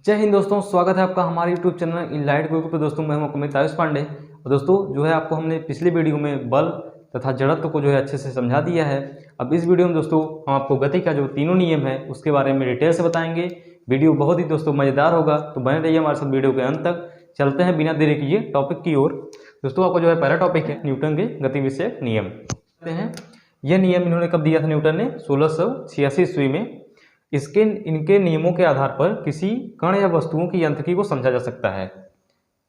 जय हिंद दोस्तों, स्वागत है आपका हमारे YouTube चैनल इनलाइट गुरुकुल पे। दोस्तों मैं हूं अमित आयुष पांडे। और दोस्तों जो है आपको हमने पिछली वीडियो में बल तथा जड़त्व को जो है अच्छे से समझा दिया है। अब इस वीडियो में दोस्तों हम आपको गति का जो तीनों नियम है उसके बारे में डिटेल से बताएंगे। वीडियो बहुत ही दोस्तों मज़ेदार होगा, तो बने रहिए हमारे साथ वीडियो के अंत तक। चलते हैं बिना देरी किए टॉपिक की ओर। दोस्तों आपका जो है पहला टॉपिक है न्यूटन के गति विषयक नियम। यह नियम इन्होंने कब दिया था? न्यूटन ने 1686 ईस्वी में। इनके नियमों के आधार पर किसी कण या वस्तुओं की यांत्रिकी को समझा जा सकता है।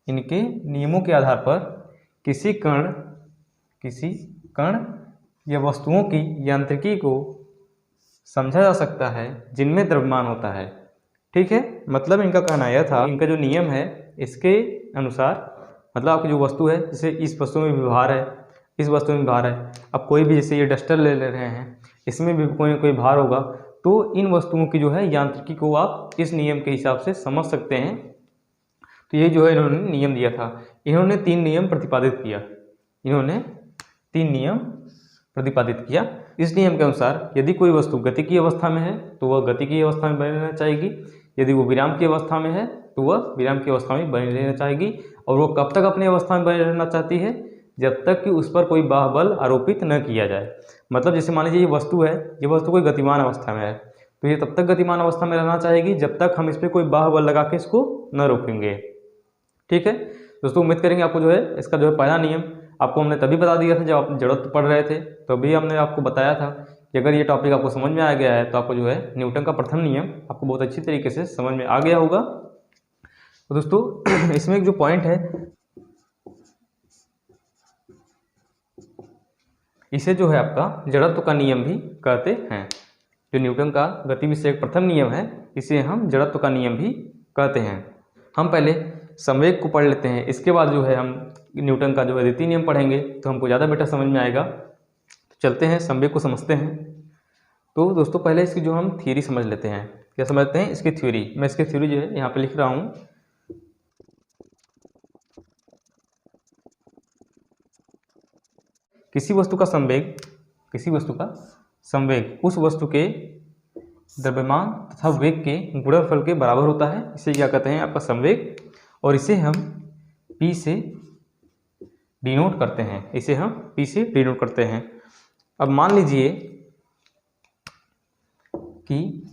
इनके नियमों के आधार पर किसी कण या वस्तुओं की यांत्रिकी को समझा जा सकता है जिनमें द्रव्यमान होता है। ठीक है, मतलब इनका कहना यह था, इनका जो नियम है इसके अनुसार मतलब आपकी जो वस्तु है, जैसे इस वस्तु में भी भार है, इस वस्तु में भार है। अब कोई भी जैसे ये डस्टर ले रहे हैं, इसमें भी कोई ना कोई भार होगा, तो इन वस्तुओं की जो है यांत्रिकी को आप इस नियम के हिसाब से समझ सकते हैं। तो ये जो है इन्होंने नियम दिया था। इन्होंने तीन नियम प्रतिपादित किया। इस नियम के अनुसार यदि कोई वस्तु गति की अवस्था में है तो वह गति की अवस्था में बनी रहना चाहेगी, यदि वो विराम की अवस्था में है तो वह विराम की अवस्था में बनी रहना चाहेगी। और वो कब तक अपनी अवस्था में बनी रहना चाहती है? जब तक कि उस पर कोई बाह्य बल आरोपित न किया जाए। मतलब जैसे मान लीजिए ये वस्तु है, ये वस्तु कोई गतिमान अवस्था में है, तो ये तब तक गतिमान अवस्था में रहना चाहेगी जब तक हम इस पर कोई बाह्य बल लगा के इसको न रोकेंगे। ठीक है दोस्तों, उम्मीद करेंगे आपको जो है इसका जो है पहला नियम आपको हमने तभी बता दिया था जब आप जड़त्व पढ़ रहे थे, तो अभी हमने आपको बताया था कि अगर ये टॉपिक आपको समझ में आ गया है तो आपको जो है न्यूटन का प्रथम नियम आपको बहुत अच्छी तरीके से समझ में आ गया होगा। तो दोस्तों इसमें एक जो पॉइंट है, इसे जो है आपका जड़त्व का नियम भी कहते हैं। जो न्यूटन का गति विषयक प्रथम नियम है इसे हम जड़त्व का नियम भी कहते हैं। हम पहले संवेग को पढ़ लेते हैं, इसके बाद जो है हम न्यूटन का जो है द्वितीय नियम पढ़ेंगे तो हमको ज़्यादा बेटर समझ में आएगा। तो चलते हैं संवेग को समझते हैं। तो दोस्तों पहले इसकी जो हम थ्योरी समझ लेते हैं। क्या समझते हैं? इसकी थ्योरी। मैं इसकी थ्योरी जो है यहाँ पे लिख रहा हूँ। किसी वस्तु का संवेग उस वस्तु के द्रव्यमान तथा वेग के गुणनफल के बराबर होता है। इसे क्या कहते हैं? आपका संवेग। और इसे हम P से डिनोट करते हैं। अब मान लीजिए कि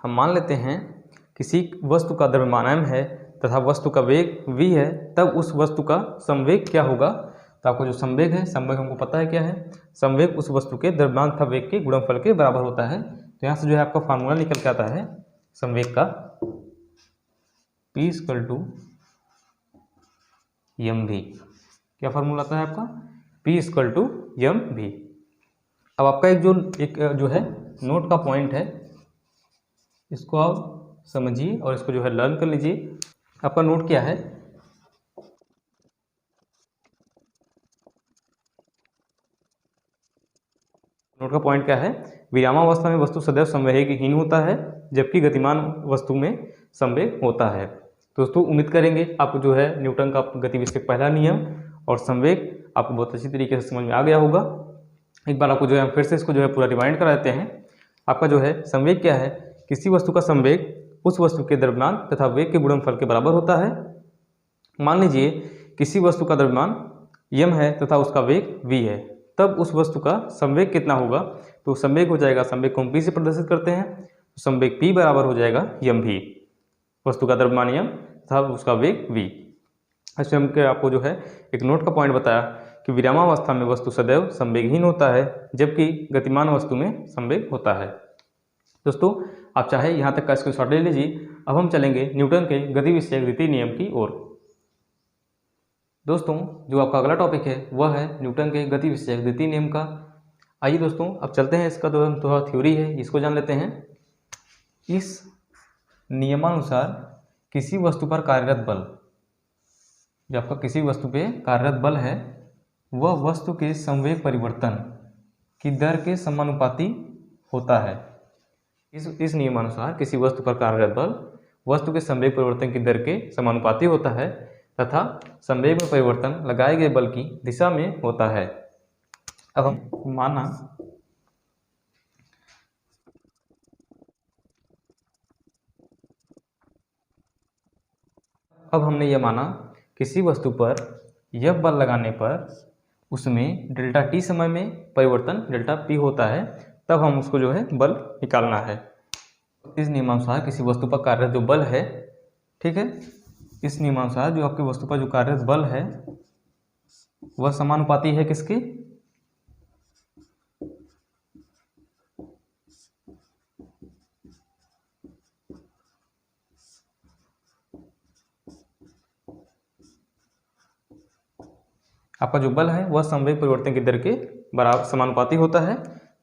हम मान लेते हैं किसी वस्तु का द्रव्यमान m है तथा वस्तु का वेग v है, तब उस वस्तु का संवेग क्या होगा? तो आपको जो संवेग है, संवेग हमको पता है क्या है। संवेग उस वस्तु के द्रव्यमान तथा वेग के गुणनफल के बराबर होता है। तो यहाँ से जो है आपका फार्मूला निकल के आता है संवेग का, P = mv। क्या फार्मूला आता है आपका? P = mv। अब आपका एक जो है नोट का पॉइंट है, इसको आप समझिए और इसको जो है लर्न कर लीजिए। आपका नोट क्या है? नोट का पॉइंट क्या है? विरामावस्था में वस्तु सदैव संवेगहीन होता है, जबकि गतिमान वस्तु में संवेग होता है। दोस्तों उम्मीद करेंगे आपको जो है न्यूटन का गति विषयक पहला नियम और संवेग आपको बहुत अच्छी तरीके से समझ में आ गया होगा। एक बार आपको जो है फिर से इसको जो है पूरा रिवाइंड करा देते हैं। आपका जो है संवेग क्या है? किसी वस्तु का संवेग उस वस्तु के द्रव्यमान तथा वेग के गुणनफल के बराबर होता है। मान लीजिए किसी वस्तु का द्रव्यमान m है तथा उसका वेग v है, तब उस वस्तु का संवेग कितना होगा? तो संवेग हो जाएगा, संवेग को हम p से प्रदर्शित करते हैं, तो संवेग p बराबर हो जाएगा mv। वस्तु का द्रव्यमान m तथा उसका वेग v। ऐसे हम आपको जो है एक नोट का पॉइंट बताया कि विरामावस्था में वस्तु सदैव संवेगहीन होता है, जबकि गतिमान वस्तु में संवेग होता है। दोस्तों आप चाहे यहाँ तक का स्क्रीनशॉट ले लीजिए। अब हम चलेंगे न्यूटन के गति विषयक द्वितीय नियम की ओर। दोस्तों जो आपका अगला टॉपिक है वह है न्यूटन के गति विषयक द्वितीय नियम का। आइए दोस्तों अब चलते हैं, इसका तो थोड़ा थ्योरी है, इसको जान लेते हैं। इस नियमानुसार किसी वस्तु पर कार्यरत बल, जो आपका किसी वस्तु पे कार्यरत बल है, वह वस्तु के संवेग परिवर्तन की दर के समानुपाती होता है। इस नियमानुसार किसी वस्तु पर कार्यरत बल वस्तु के संवेग परिवर्तन की दर के समानुपाती होता है तथा संवेग में परिवर्तन लगाए गए बल की दिशा में होता है। अब हम माना अब हमने यह माना किसी वस्तु पर यह बल लगाने पर उसमें डेल्टा टी समय में परिवर्तन डेल्टा पी होता है, तब हम उसको जो है बल निकालना है। इस नियमानुसार किसी वस्तु पर कार्यरत जो बल है, ठीक है, इस नियमानुसार जो आपकी वस्तु पर जो कार्यरत बल है वह समानुपाती है किसके, आपका जो बल है वह संवेग परिवर्तन की दर के बराबर समानुपाती होता है।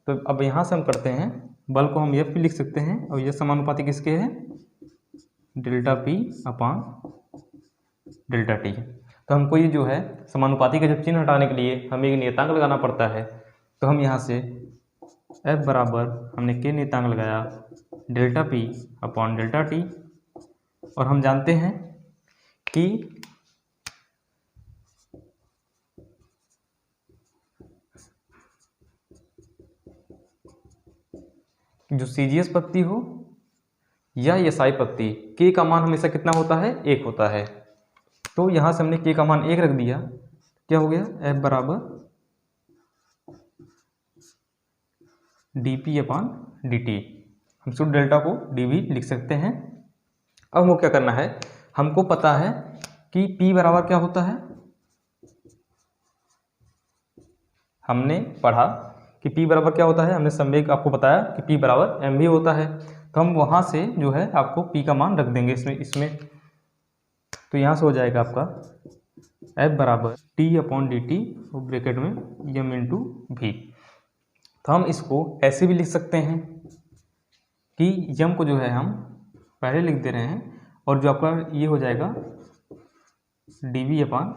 तो अब यहाँ से हम करते हैं, बल को हम F भी लिख सकते हैं और यह समानुपाती किसके है, डेल्टा पी अपान डेल्टा टी। तो हमको ये जो है समानुपाती का जब चिन्ह हटाने के लिए हमें एक नियतांक लगाना पड़ता है, तो हम यहाँ से F बराबर हमने के नियतांक लगाया delta P upon delta T, और हम जानते हैं कि जो CGS पत्ती हो या SI पत्ती, के का मान हमेशा कितना होता है, 1 होता है। तो यहाँ से हमने के का मान 1 रख दिया, क्या हो गया, F बराबर dP अपान dt। हम शुद्ध डेल्टा को dV लिख सकते हैं। अब हमको क्या करना है, हमको पता है कि P बराबर क्या होता है, हमने पढ़ा कि P बराबर क्या होता है, हमने संवेग आपको बताया कि P बराबर mv होता है। तो हम वहाँ से जो है आपको P का मान रख देंगे इसमें। तो यहाँ से हो जाएगा आपका F बराबर T अपॉन dt ब्रैकेट में m इंटू v। तो हम इसको ऐसे भी लिख सकते हैं कि m को जो है हम पहले लिख दे रहे हैं, और जो आपका ये हो जाएगा dv अपान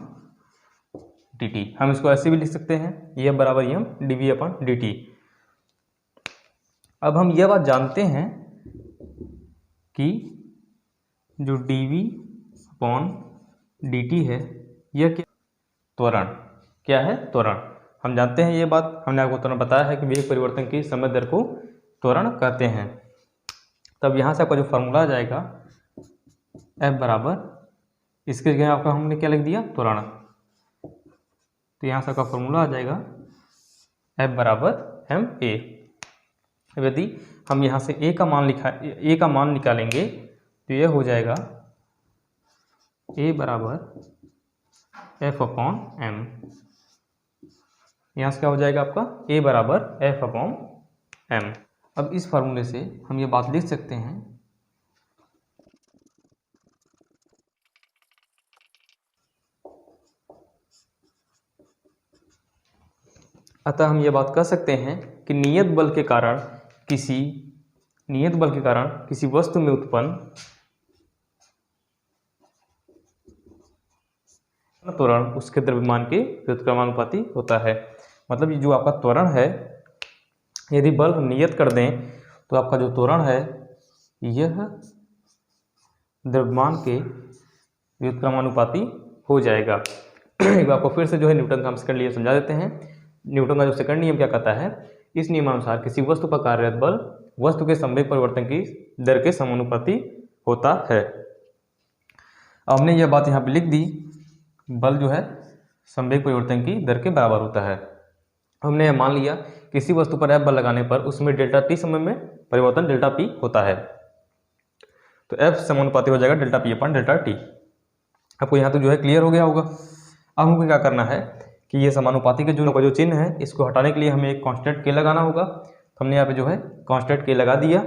dt। हम इसको ऐसे भी लिख सकते हैं, यह बराबर m dv अपान dt। अब हम यह बात जानते हैं कि जो dv अपॉन dt है यह क्या, त्वरण, क्या है, त्वरण। हम जानते हैं ये बात, हमने आपको त्वरण बताया है कि वेग परिवर्तन की समय दर को त्वरण कहते हैं। तब यहाँ से आपका जो फॉर्मूला आ जाएगा F बराबर, इसके जगह आपका हमने क्या लिख दिया, त्वरण। तो यहाँ से आपका फॉर्मूला आ जाएगा F बराबर ma। यदि हम यहाँ से a का मान निकालेंगे तो यह हो जाएगा a बराबर F अपॉन m। यहाँ से क्या हो जाएगा आपका a बराबर F अपॉन m। अब इस फार्मूले से हम ये बात लिख सकते हैं, अतः हम ये बात कह सकते हैं कि नियत बल के कारण किसी वस्तु में उत्पन्न त्वरण उसके द्रव्यमान के व्युत्क्रमानुपाती होता है। मतलब ये जो आपका त्वरण है, यदि बल हम नियत कर दें तो आपका जो त्वरण है यह द्रव्यमान के व्युत्क्रमानुपाती हो जाएगा। एक बार आपको फिर से जो है न्यूटन का हम सेकंड नियम समझा देते हैं। न्यूटन का जो सेकंड नियम क्या कहता है, इस नियमानुसार किसी वस्तु पर कार्यरत बल वस्तु के संवेग परिवर्तन की दर के समानुपाती होता है। अब हमने यह बात यहाँ पे लिख दी, बल जो है संवेग परिवर्तन की दर के बराबर होता है। हमने यह मान लिया किसी वस्तु पर F बल लगाने पर उसमें डेल्टा टी समय में परिवर्तन डेल्टा पी होता है। तो F समानुपाती हो जाएगा delta P upon delta T. आपको यहाँ तो जो है क्लियर हो गया होगा। अब हमको क्या करना है कि ये समानुपाती के जो चिन्ह है इसको हटाने के लिए हमें एक कांस्टेंट के लगाना होगा। तो हमने यहाँ पे जो है कांस्टेंट के लगा दिया।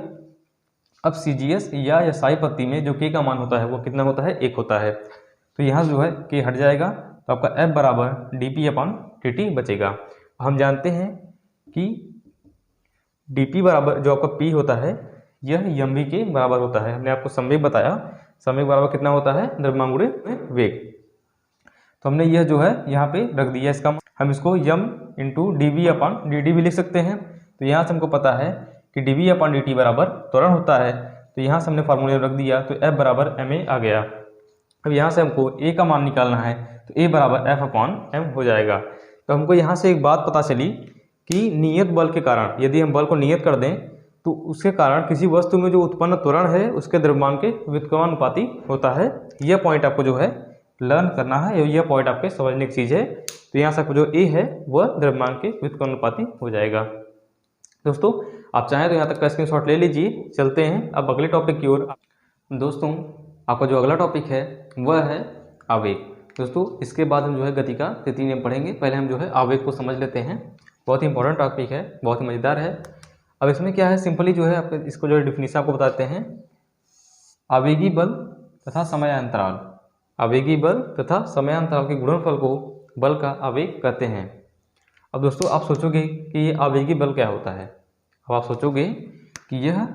अब CGS या SI पत्ती में जो के का मान होता है वो कितना होता है, 1 होता है। तो यहाँ जो है के हट जाएगा, तो आपका F बराबर dP अपॉन dt बचेगा। हम जानते हैं कि dP बराबर जो आपका P होता है यह mv के बराबर होता है। हमने आपको संवेग बताया, संवेग बराबर कितना होता है, द्रव्यमान गुणे वेग। तो हमने यह जो है यहाँ पे रख दिया, इसका हम इसको m into dV upon dt भी लिख सकते हैं। तो यहाँ से हमको पता है कि dV अपॉन dt बराबर त्वरण होता है। तो यहाँ से हमने फार्मूले रख दिया, तो F बराबर ma आ गया। अब यहाँ से हमको a का मान निकालना है, तो a बराबर F अपॉन m हो जाएगा। तो हमको यहाँ से एक बात पता चली कि नियत बल के कारण, यदि हम बल को नियत कर दें तो उसके कारण किसी वस्तु में जो उत्पन्न त्वरण है उसके द्रव्यमान के व्युत्क्रमानुपाती होता है। यह पॉइंट आपको जो है लर्न करना है, यह पॉइंट आपके समझने की चीज़ है। तो यहाँ से जो ए है वह द्रव्यमान के व्युत्क्रमानुपाती हो जाएगा। दोस्तों आप चाहें तो यहाँ तक का स्क्रीनशॉट ले लीजिए। चलते हैं अब अगले टॉपिक की ओर। दोस्तों आपका जो अगला टॉपिक है वह है आवेग। दोस्तों इसके बाद हम जो है गति का तृतीय नियम पढ़ेंगे। पहले हम जो है आवेग को समझ लेते हैं। बहुत ही इंपॉर्टेंट टॉपिक है, बहुत ही मज़ेदार है। अब इसमें क्या है, सिंपली जो है आपको इसको जो है डिफिनीशन आपको बताते हैं। आवेगी बल तथा समयांतराल, आवेगी बल तथा समयांतराल के गुणनफल को बल का आवेग कहते हैं। अब दोस्तों आप सोचोगे कि ये आवेगी बल क्या होता है। अब आप सोचोगे कि यह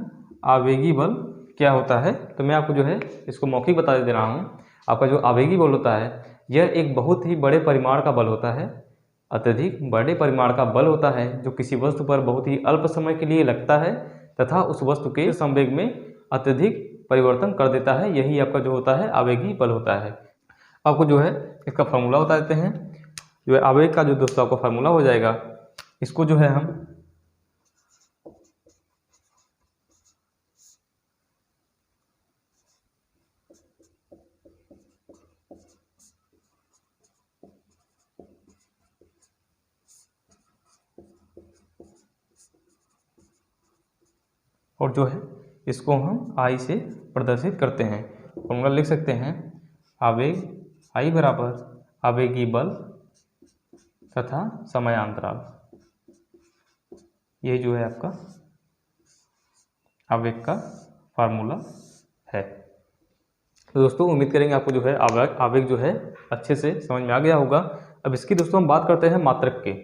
आवेगी बल क्या होता है, तो मैं आपको जो है इसको मौखिक बता दे रहा हूँ। आपका जो आवेगी बल होता है यह एक बहुत ही बड़े परिमाण का बल होता है, अत्यधिक बड़े परिमाण का बल होता है जो किसी वस्तु पर बहुत ही अल्प समय के लिए लगता है तथा उस वस्तु के संवेग में अत्यधिक परिवर्तन कर देता है। यही आपका जो होता है आवेगी बल होता है। आपको जो है इसका फार्मूला बता देते हैं। जो है आवेग का जो दोस्तों आपको फार्मूला हो जाएगा, इसको जो है हम और जो है इसको हम आई से प्रदर्शित करते हैं। फॉर्मूला लिख सकते हैं, आवेग आई बराबर आवेगी बल तथा समयांतराल। यही जो है आपका आवेग का फार्मूला है। तो दोस्तों उम्मीद करेंगे आपको जो है आवेग जो है अच्छे से समझ में आ गया होगा। अब इसकी दोस्तों हम बात करते हैं मात्रक के।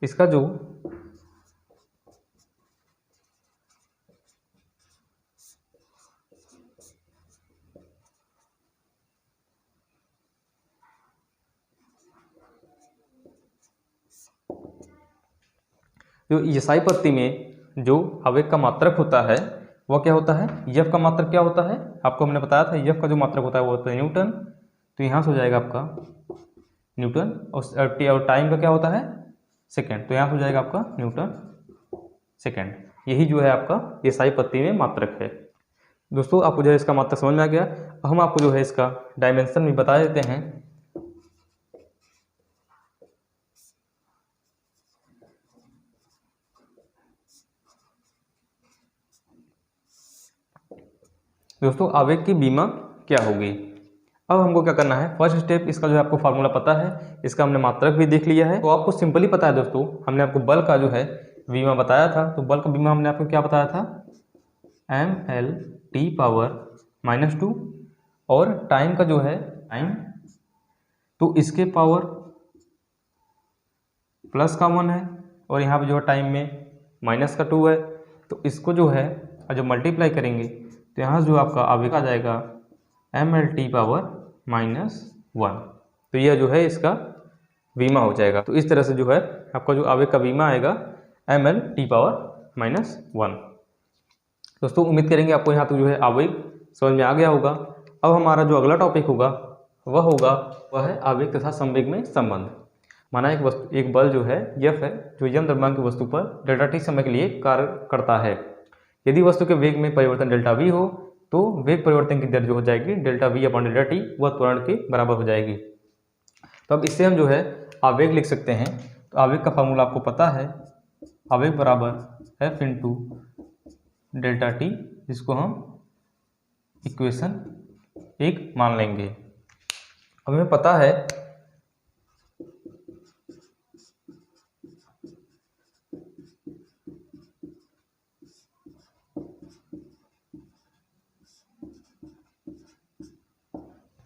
इसका जो ईसाई पत्ती में जो आवेग का मात्रक होता है वह क्या होता है, यफ का मात्रक क्या होता है, आपको हमने बताया था यफ का जो मात्रक होता है वो होता है न्यूटन। तो यहाँ से हो जाएगा आपका न्यूटन, और टाइम का क्या होता है सेकेंड, तो यहाँ से हो जाएगा आपका न्यूटन सेकेंड। यही जो है आपका ईसाई पत्ती में मात्रक है। दोस्तों आपको जो है इसका मात्रक समझ में आ गया। हम आपको जो है इसका डायमेंशन भी बता देते हैं। दोस्तों आवेग की बीमा क्या होगी। अब हमको क्या करना है, फर्स्ट स्टेप इसका जो है आपको फार्मूला पता है, इसका हमने मात्रक भी देख लिया है। तो आपको सिंपली पता है दोस्तों, हमने आपको बल का जो है बीमा बताया था। तो बल का बीमा हमने आपको क्या बताया था, mL/T⁻²। और टाइम का जो है टाइम, तो इसके पावर प्लस का 1 है और यहाँ पे जो है टाइम में माइनस का 2 है। तो इसको जो है जो मल्टीप्लाई करेंगे तो यहाँ जो आपका आवेग आ जाएगा mL/−1। तो यह जो है इसका बीमा हो जाएगा। तो इस तरह से जो है आपका जो आवेग का बीमा आएगा mL/−1। दोस्तों उम्मीद करेंगे आपको यहाँ तक जो है आवेग समझ में आ गया होगा। अब हमारा जो अगला टॉपिक होगा वह है आवेग तथा संवेग में संबंध। माना एक बल जो है F है जो यम द्रव्यमान की वस्तु पर डेल्टा टी समय के लिए कार्य करता है। यदि वस्तु के वेग में परिवर्तन डेल्टा वी हो तो वेग परिवर्तन की दर जो हो जाएगी delta we upon delta T, वह त्वरण के बराबर हो जाएगी। तो अब इससे हम जो है आवेग लिख सकते हैं। तो आवेग का फार्मूला आपको पता है, आवेग बराबर F इंटू डेल्टा टी, जिसको हम इक्वेशन 1 मान लेंगे। अब हमें पता है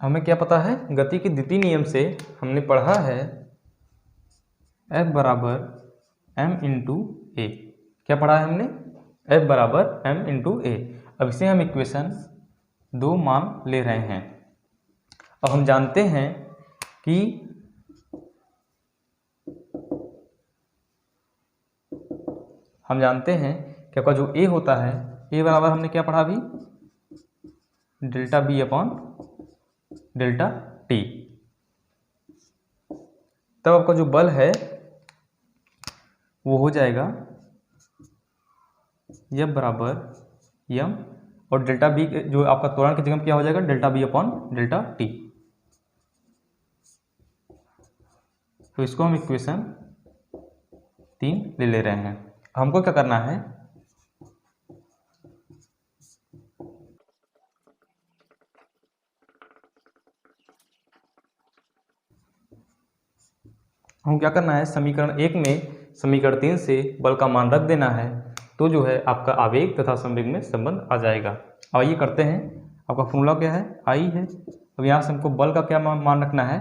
हमें क्या पता है, गति के द्वितीय नियम से हमने पढ़ा है F बराबर m इंटू ए। क्या पढ़ा है हमने, F बराबर m इंटू ए। अब इसे हम इक्वेशन 2 मान ले रहे हैं। अब हम जानते हैं कि कि आपका जो A होता है, A बराबर हमने क्या पढ़ा अभी, delta B upon delta T. तब आपका जो बल है वो हो जाएगा F बराबर m, और डेल्टा बी जो आपका त्वरण की जगह क्या हो जाएगा, delta B upon delta T. तो इसको हम इक्वेशन 3 ले रहे हैं। हमको क्या करना है, हम क्या करना है, समीकरण 1 में समीकरण 3 से बल का मान रख देना है, तो जो है आपका आवेग तथा संवेग में संबंध आ जाएगा। आइए करते हैं। आपका फॉर्मूला क्या है, आई है। अब यहाँ से हमको बल का क्या मान रखना है,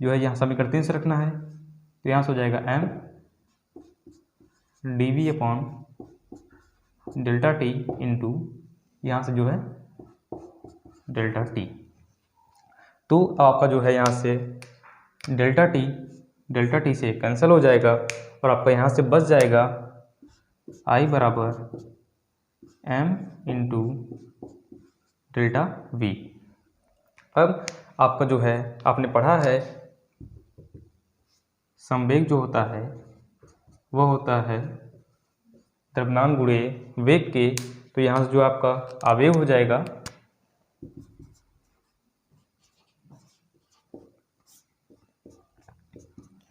जो है यहाँ समीकरण 3 से रखना है। तो यहाँ से हो जाएगा m dv upon delta T into यहाँ से जो है डेल्टा टी। तो आपका जो है यहाँ से डेल्टा टी से कैंसिल हो जाएगा, और आपका यहाँ से बच जाएगा I बराबर m इंटू डेल्टा वी। अब आपका जो है आपने पढ़ा है संवेग जो होता है वह होता है द्रव्यमान गुणे वेग के। तो यहाँ से जो आपका आवेग हो जाएगा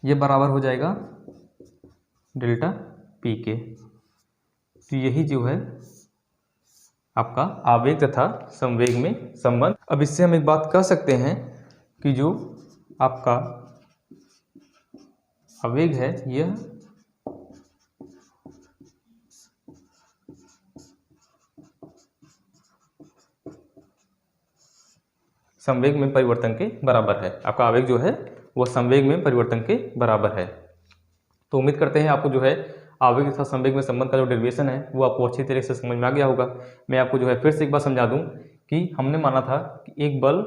ये बराबर हो जाएगा डेल्टा पी के। तो यही जो है आपका आवेग तथा संवेग में संबंध। अब इससे हम एक बात कह सकते हैं कि जो आपका आवेग है यह संवेग में परिवर्तन के बराबर है। आपका आवेग जो है वह संवेग में परिवर्तन के बराबर है। तो उम्मीद करते हैं आपको जो है आवेग तथा संवेग में संबंध का जो डेरिवेशन है वो आपको अच्छी तरह से समझ में आ गया होगा। मैं आपको जो है फिर से एक बार समझा दूं कि हमने माना था कि एक बल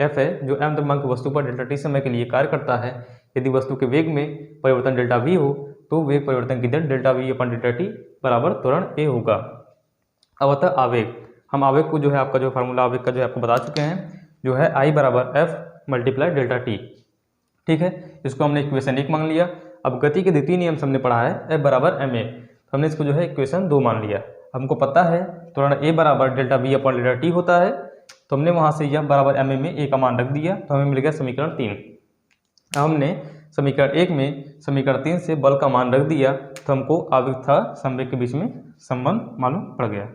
F है जो m द्रव्यमान की वस्तु पर डेल्टा टी समय के लिए कार्य करता है। यदि वस्तु के वेग में परिवर्तन डेल्टा v हो तो वेग परिवर्तन की दर डेल्टा v अपन डेल्टा टी बराबर त्वरण a होगा। अब आता है आवेग। हम आवेग को जो है आपका जो फार्मूला आवेग का जो है आपको बता चुके हैं, जो है I बराबर F मल्टीप्लाई डेल्टा टी। ठीक है, इसको हमने इक्वेशन 1 मान लिया। अब गति के द्वितीय नियम से हमने पढ़ा है F बराबर ma, तो हमने इसको जो है इक्वेशन 2 मान लिया। हमको पता है त्वरण A बराबर delta v upon delta T होता है, तो हमने वहाँ से F बराबर ma में a का मान रख दिया, तो हमें मिल गया समीकरण 3। हमने समीकरण 1 में समीकरण 3 से बल का मान रख दिया, तो हमको आवेग तथा संवेग के बीच में संबंध मालूम पड़ गया।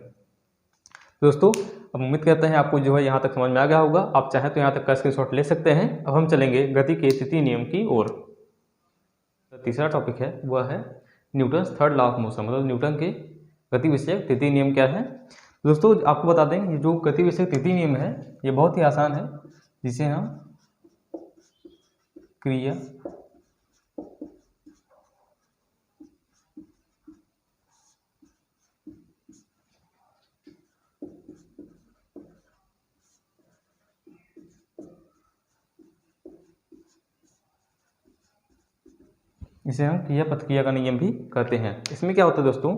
दोस्तों अब उम्मीद करते हैं आपको जो है यहाँ तक समझ में आ गया होगा। आप चाहें तो यहाँ तक का स्क्रीनशॉट ले सकते हैं। अब हम चलेंगे गति के तृतीय नियम की ओर। तीसरा टॉपिक है वह है Newton third law of motion, मतलब न्यूटन के गति विषयक तृतीय नियम क्या है। दोस्तों आपको बता दें ये जो गति विषयक तृतीय नियम है ये बहुत ही आसान है, जिसे हम क्रिया इसे हम क्रिया प्रतिक्रिया का नियम भी कहते हैं। इसमें क्या होता है दोस्तों,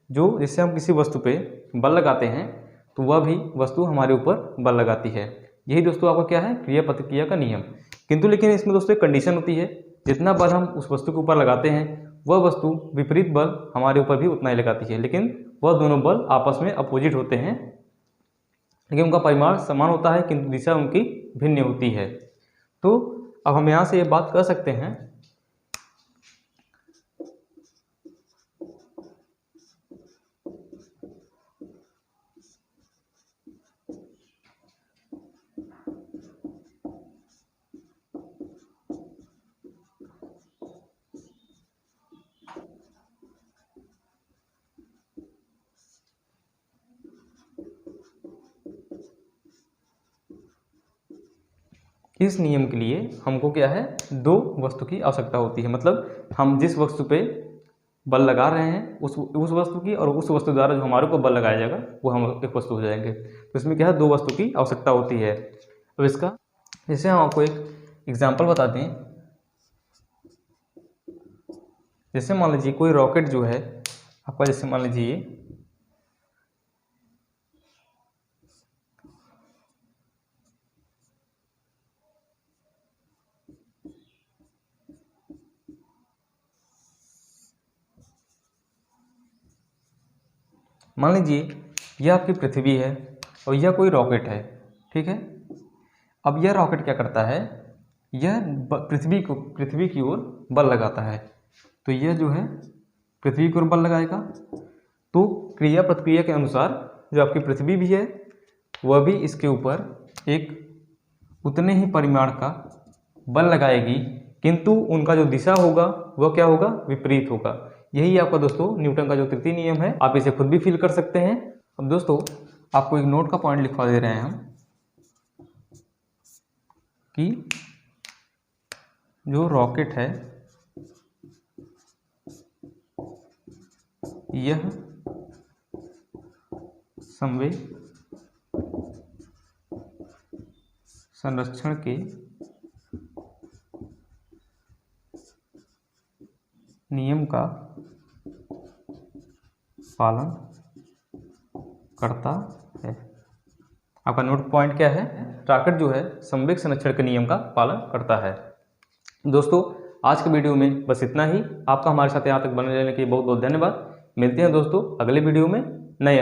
जो जिससे हम किसी वस्तु पे बल लगाते हैं तो वह भी वस्तु हमारे ऊपर बल लगाती है। यही दोस्तों आपका क्या है, क्रिया प्रतिक्रिया का नियम। किंतु लेकिन इसमें दोस्तों एक कंडीशन होती है, जितना बल हम उस वस्तु के ऊपर लगाते हैं वह वस्तु विपरीत बल हमारे ऊपर भी उतना ही लगाती है, लेकिन वह दोनों बल आपस में अपोजिट होते हैं, लेकिन उनका परिमाण समान होता है किंतु दिशा उनकी भिन्न होती है। तो अब हम यहाँ से ये बात कर सकते हैं इस नियम के लिए हमको क्या है, दो वस्तु की आवश्यकता होती है। मतलब हम जिस वस्तु पे बल लगा रहे हैं उस वस्तु की, और उस वस्तु द्वारा जो हमारे ऊपर बल लगाया जाएगा वो हम एक वस्तु हो जाएंगे। तो इसमें क्या है, दो वस्तु की आवश्यकता होती है। अब इसका जैसे हम आपको एक एग्जाम्पल बताते हैं। जैसे मान लीजिए कोई रॉकेट जो है आपका, जैसे मान लीजिए मान लीजिए यह आपकी पृथ्वी है और यह कोई रॉकेट है, ठीक है। अब यह रॉकेट क्या करता है, यह पृथ्वी की ओर बल लगाता है। तो यह जो है पृथ्वी की ओर बल लगाएगा, तो क्रिया प्रतिक्रिया के अनुसार जो आपकी पृथ्वी भी है वह भी इसके ऊपर एक उतने ही परिमाण का बल लगाएगी, किंतु उनका जो दिशा होगा वह क्या होगा, विपरीत होगा। यही आपका दोस्तों न्यूटन का जो तृतीय नियम है। आप इसे खुद भी फील कर सकते हैं। अब दोस्तों आपको एक नोट का पॉइंट लिखवा दे रहे हैं हम कि जो रॉकेट है यह संवेग संरक्षण के नियम का पालन करता है। आपका नोट पॉइंट क्या है, रॉकेट जो है संवेग संरक्षण के नियम का पालन करता है। दोस्तों आज के वीडियो में बस इतना ही। आपका हमारे साथ यहाँ तक बने रहने के लिए बहुत बहुत धन्यवाद। मिलते हैं दोस्तों अगले वीडियो में नए